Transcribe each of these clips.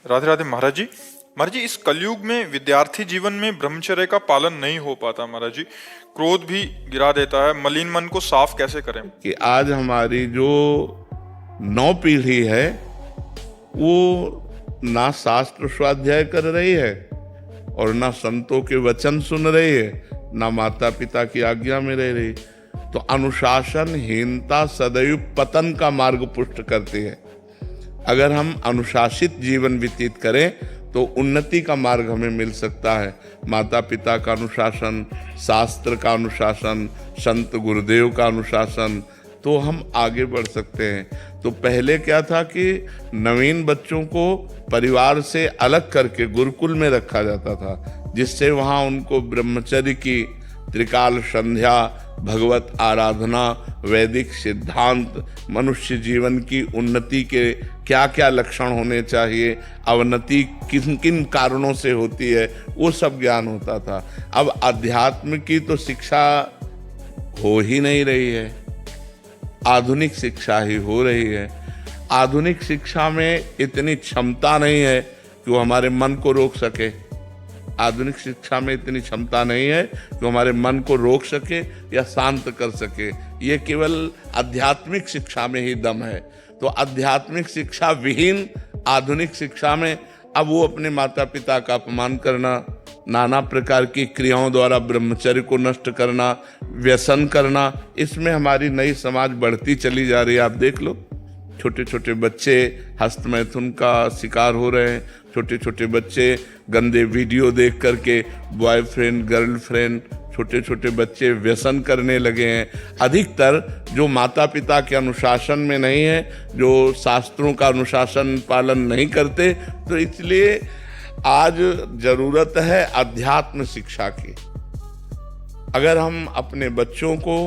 राधे राधे महाराज जी। महाराज जी, इस कलयुग में विद्यार्थी जीवन में ब्रह्मचर्य का पालन नहीं हो पाता महाराज जी। क्रोध भी गिरा देता है। मलिन मन को साफ कैसे करें? कि आज हमारी जो नौ पीढ़ी है वो ना शास्त्र स्वाध्याय कर रही है और ना संतों के वचन सुन रही है, ना माता पिता की आज्ञा में रह रही। तो अनुशासनहीनता सदैव पतन का मार्ग पुष्ट करती है। अगर हम अनुशासित जीवन व्यतीत करें तो उन्नति का मार्ग हमें मिल सकता है। माता पिता का अनुशासन, शास्त्र का अनुशासन, संत गुरुदेव का अनुशासन, तो हम आगे बढ़ सकते हैं। तो पहले क्या था कि नवीन बच्चों को परिवार से अलग करके गुरुकुल में रखा जाता था, जिससे वहाँ उनको ब्रह्मचर्य की त्रिकाल संध्या, भगवत आराधना, वैदिक सिद्धांत, मनुष्य जीवन की उन्नति के क्या क्या लक्षण होने चाहिए, अवनति किन किन कारणों से होती है, वो सब ज्ञान होता था। अब अध्यात्म की तो शिक्षा हो ही नहीं रही है, आधुनिक शिक्षा ही हो रही है। आधुनिक शिक्षा में इतनी क्षमता नहीं है कि वो हमारे मन को रोक सके। आधुनिक शिक्षा में इतनी क्षमता नहीं है कि हमारे मन को रोक सके या शांत कर सके। ये केवल आध्यात्मिक शिक्षा में ही दम है। तो आध्यात्मिक शिक्षा विहीन आधुनिक शिक्षा में अब वो अपने माता पिता का अपमान करना, नाना प्रकार की क्रियाओं द्वारा ब्रह्मचर्य को नष्ट करना, व्यसन करना, इसमें हमारी नई समाज बढ़ती चली जा रही है। आप देख लो, छोटे छोटे बच्चे हस्तमैथुन का शिकार हो रहे हैं। छोटे छोटे बच्चे गंदे वीडियो देख करके बॉयफ्रेंड, गर्लफ्रेंड, छोटे छोटे बच्चे व्यसन करने लगे हैं। अधिकतर जो माता पिता के अनुशासन में नहीं है, जो शास्त्रों का अनुशासन पालन नहीं करते, तो इसलिए आज जरूरत है अध्यात्म शिक्षा की। अगर हम अपने बच्चों को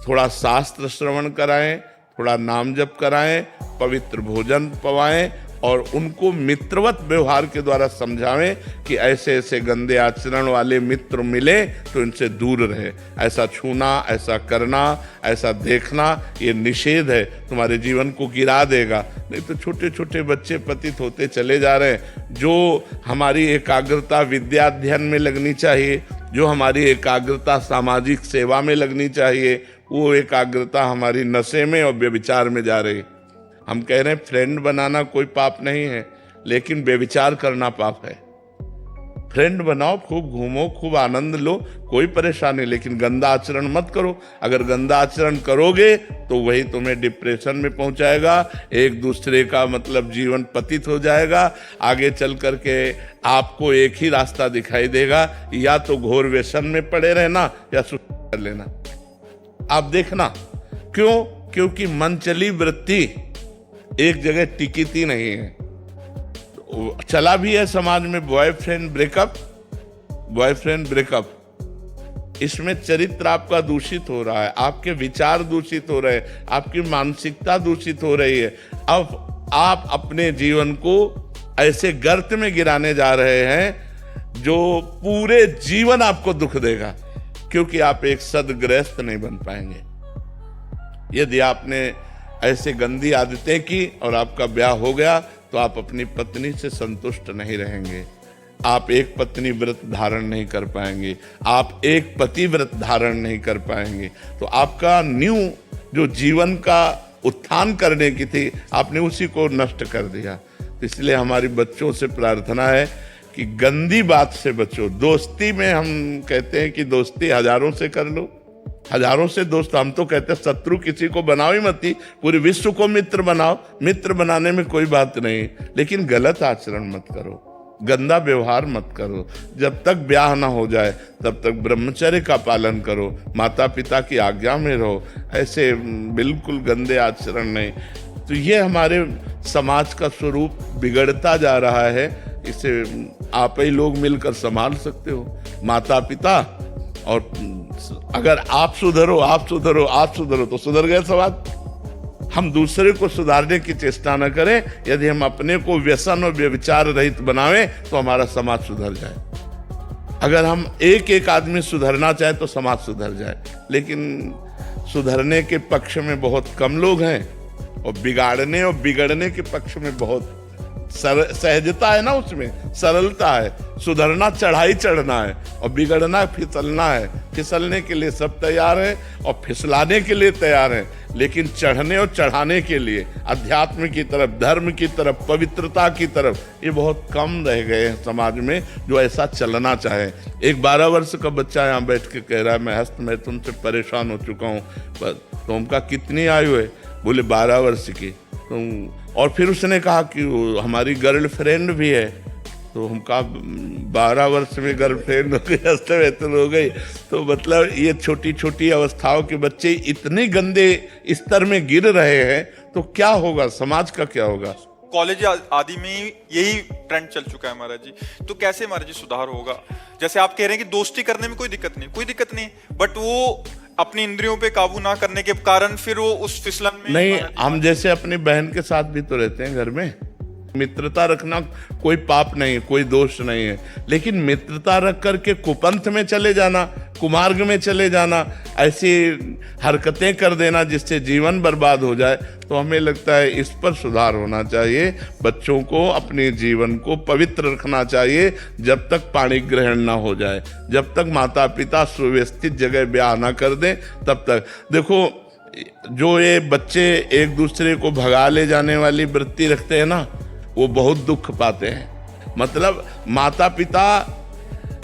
थोड़ा शास्त्र श्रवण कराएं, थोड़ा नाम जप कराएं, पवित्र भोजन पवाएं और उनको मित्रवत व्यवहार के द्वारा समझावें कि ऐसे ऐसे गंदे आचरण वाले मित्र मिले तो इनसे दूर रहे। ऐसा छूना, ऐसा करना, ऐसा देखना, ये निषेध है, तुम्हारे जीवन को गिरा देगा। नहीं तो छोटे छोटे बच्चे पतित होते चले जा रहे हैं। जो हमारी एकाग्रता विद्याध्ययन में लगनी चाहिए, जो हमारी एकाग्रता सामाजिक सेवा में लगनी चाहिए, वो एकाग्रता हमारी नशे में और व्यभिचार में जा रही। हम कह रहे हैं फ्रेंड बनाना कोई पाप नहीं है, लेकिन व्यभिचार करना पाप है। फ्रेंड बनाओ, खूब घूमो, खूब आनंद लो, कोई परेशानी, लेकिन गंदा आचरण मत करो। अगर गंदा आचरण करोगे तो वही तुम्हें डिप्रेशन में पहुंचाएगा, एक दूसरे का मतलब जीवन पतित हो जाएगा। आगे चल करके आपको एक ही रास्ता दिखाई देगा, या तो घोर व्यसन में पड़े रहना या सुसाइड कर लेना। आप देखना, क्यों? क्योंकि मनचली वृत्ति एक जगह टिकती नहीं है। चला भी है समाज में बॉयफ्रेंड ब्रेकअप, इसमें चरित्र आपका दूषित हो रहा है, आपके विचार दूषित हो रहे हैं, आपकी मानसिकता दूषित हो रही है। अब आप अपने जीवन को ऐसे गर्त में गिराने जा रहे हैं जो पूरे जीवन आपको दुख देगा, क्योंकि आप एक सद्गृहस्थ नहीं बन पाएंगे। यदि आपने ऐसे गंदी आदतें की और आपका ब्याह हो गया तो आप अपनी पत्नी से संतुष्ट नहीं रहेंगे। आप एक पत्नी व्रत धारण नहीं कर पाएंगे, आप एक पति व्रत धारण नहीं कर पाएंगे। तो आपका न्यू जो जीवन का उत्थान करने की थी, आपने उसी को नष्ट कर दिया। तो इसलिए हमारी बच्चों से प्रार्थना है कि गंदी बात से बचो। दोस्ती में हम कहते हैं कि दोस्ती हजारों से कर लो, हजारों से दोस्त। हम तो कहते हैं शत्रु किसी को बनाओ ही मत, पूरे विश्व को मित्र बनाओ। मित्र बनाने में कोई बात नहीं, लेकिन गलत आचरण मत करो, गंदा व्यवहार मत करो। जब तक ब्याह ना हो जाए तब तक ब्रह्मचर्य का पालन करो, माता पिता की आज्ञा में रहो, ऐसे बिल्कुल गंदे आचरण नहीं। तो ये हमारे समाज का स्वरूप बिगड़ता जा रहा है। इसे आप ही लोग मिलकर संभाल सकते हो, माता पिता। और अगर आप सुधरो तो सुधर गए समाज। हम दूसरे को सुधारने की चेष्टा न करें। यदि हम अपने को व्यसन और व्यभिचार रहित बनावें तो हमारा समाज सुधर जाए। अगर हम एक एक आदमी सुधरना चाहे तो समाज सुधर जाए, लेकिन सुधरने के पक्ष में बहुत कम लोग हैं और बिगाड़ने और बिगड़ने के पक्ष में बहुत सहजता है ना, उसमें सरलता है। सुधरना चढ़ाई चढ़ना है और बिगड़ना फिसलना है। फिसलने के लिए सब तैयार है और फिसलाने के लिए तैयार है, लेकिन चढ़ने और चढ़ाने के लिए अध्यात्म की तरफ, धर्म की तरफ, पवित्रता की तरफ ये बहुत कम रह गए हैं समाज में जो ऐसा चलना चाहे। एक 12 वर्ष का बच्चा यहाँ बैठ के कह रहा है मैं तुमसे परेशान हो चुका हूँ। तो उनका कितनी आयु है? बोले 12 वर्ष की। तो और फिर उसने कहा कि हमारी गर्लफ्रेंड भी है। तो हम कहा 12 वर्ष में गर्लफ्रेंड हो गई, हस्तवेतन हो गई। तो मतलब ये छोटी छोटी अवस्थाओं के बच्चे इतने गंदे स्तर में गिर रहे हैं, तो क्या होगा, समाज का क्या होगा? कॉलेज आदि में यही ट्रेंड चल चुका है महाराज जी। तो कैसे महाराज जी सुधार होगा? जैसे आप कह रहे हैं कि दोस्ती करने में कोई दिक्कत नहीं, बट वो अपनी इंद्रियों पे काबू ना करने के कारण फिर वो उस फिसलन में नहीं। हम जैसे अपनी बहन के साथ भी तो रहते हैं घर में। मित्रता रखना कोई पाप नहीं, कोई दोष नहीं है, लेकिन मित्रता रख करके कुपंथ में चले जाना, कुमार्ग में चले जाना, ऐसी हरकतें कर देना जिससे जीवन बर्बाद हो जाए, तो हमें लगता है इस पर सुधार होना चाहिए। बच्चों को अपने जीवन को पवित्र रखना चाहिए जब तक पाणी ग्रहण ना हो जाए, जब तक माता पिता सुव्यवस्थित जगह ब्याह ना कर दें तब तक। देखो, जो ये बच्चे एक दूसरे को भगा ले जाने वाली वृत्ति रखते हैं ना, वो बहुत दुख पाते हैं। मतलब माता पिता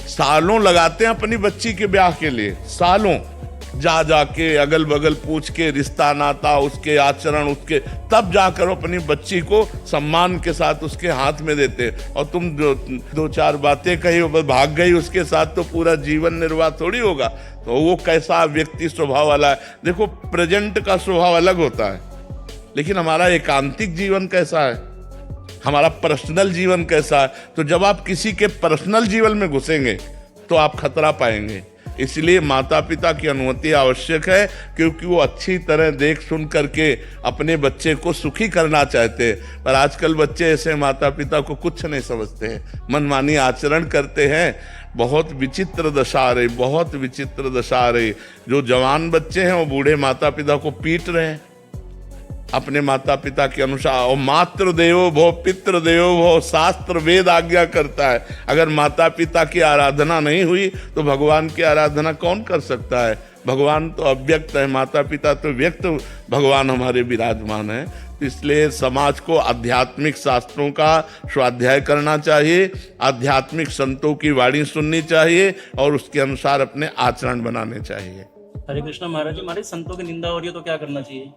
सालों लगाते हैं अपनी बच्ची के ब्याह के लिए, सालों जा जाके अगल बगल पूछ के रिश्ता नाता, उसके आचरण, उसके तब जाकर अपनी बच्ची को सम्मान के साथ उसके हाथ में देते हैं। और तुम दो चार बातें कही बस भाग गई उसके साथ, तो पूरा जीवन निर्वाह थोड़ी होगा। तो वो कैसा व्यक्ति स्वभाव वाला है? देखो, प्रेजेंट का स्वभाव अलग होता है, लेकिन हमारा एकांतिक जीवन कैसा है, हमारा पर्सनल जीवन कैसा है? तो जब आप किसी के पर्सनल जीवन में घुसेंगे तो आप खतरा पाएंगे। इसलिए माता पिता की अनुमति आवश्यक है, क्योंकि वो अच्छी तरह देख सुन करके अपने बच्चे को सुखी करना चाहते हैं। पर आजकल बच्चे ऐसे माता पिता को कुछ नहीं समझते हैं, मनमानी आचरण करते हैं। बहुत विचित्र दशा आ रही, बहुत विचित्र दशा आ रही। जो जवान बच्चे हैं वो बूढ़े माता पिता को पीट रहे हैं अपने माता पिता के अनुसार। और मातृ देवो भव पितृ देवो भव, शास्त्र वेद आज्ञा करता है। अगर माता पिता की आराधना नहीं हुई तो भगवान की आराधना कौन कर सकता है? भगवान तो अव्यक्त है, माता पिता तो व्यक्त भगवान हमारे विराजमान है। तो इसलिए समाज को आध्यात्मिक शास्त्रों का स्वाध्याय करना चाहिए, आध्यात्मिक संतों की वाणी सुननी चाहिए और उसके अनुसार अपने आचरण बनाने चाहिए। हरे कृष्णा महाराज जी, हमारे संतों की निंदा हो रही है तो क्या करना चाहिए?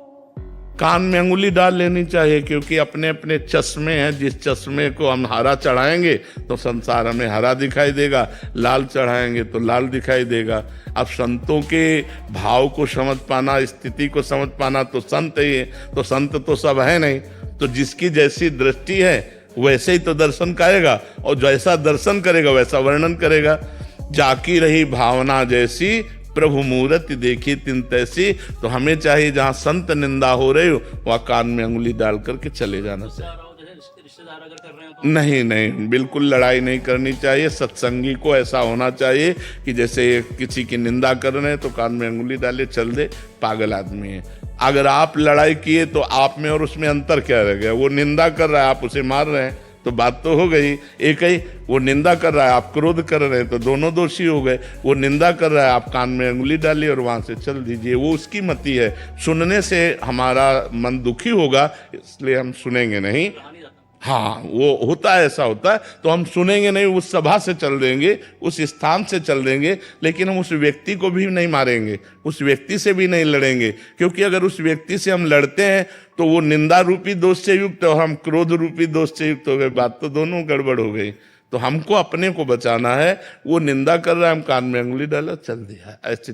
कान में अंगुली डाल लेनी चाहिए, क्योंकि अपने अपने चश्मे हैं। जिस चश्मे को हम हरा चढ़ाएंगे तो संसार हमें हरा दिखाई देगा, लाल चढ़ाएंगे तो लाल दिखाई देगा। अब संतों के भाव को समझ पाना, स्थिति को समझ पाना, तो संत ही है। तो संत तो सब है नहीं, तो जिसकी जैसी दृष्टि है वैसे ही तो दर्शन करेगा, और जैसा दर्शन करेगा वैसा वर्णन करेगा। जाकी रही भावना जैसी, प्रभु मूर्ति देखी तिन तैसी। तो हमें चाहिए जहाँ संत निंदा हो रही हो वहाँ कान में अंगुली डाल करके चले जाना चाहिए। रिश्तेदार अगर कर रहे हो तो नहीं, बिल्कुल लड़ाई नहीं करनी चाहिए। सत्संगी को ऐसा होना चाहिए कि जैसे किसी की निंदा कर रहे हैं तो कान में अंगुली डाले, चल दे, पागल आदमी है। अगर आप लड़ाई किए तो आप में और उसमें अंतर क्या रह गया? वो निंदा कर रहा है, आप उसे मार रहे हैं, तो बात तो हो गई एक ही। वो निंदा कर रहा है, आप क्रोध कर रहे हैं, तो दोनों दोषी हो गए। वो निंदा कर रहा है, आप कान में अंगुली डालिए और वहां से चल दीजिए। वो उसकी मति है। सुनने से हमारा मन दुखी होगा, इसलिए हम सुनेंगे नहीं। हाँ, वो होता है, ऐसा होता है। तो हम सुनेंगे नहीं, उस सभा से चल देंगे, उस स्थान से चल देंगे, लेकिन हम उस व्यक्ति को भी नहीं मारेंगे, उस व्यक्ति से भी नहीं लड़ेंगे। क्योंकि अगर उस व्यक्ति से हम लड़ते हैं तो वो निंदा रूपी दोष से युक्त और हम क्रोध रूपी दोष से युक्त हो गए। बात तो दोनों गड़बड़ हो गई। तो हमको अपने को बचाना है। वो निंदा कर रहा है, हम कान में अंगुली डाला, चल दिया, ऐसे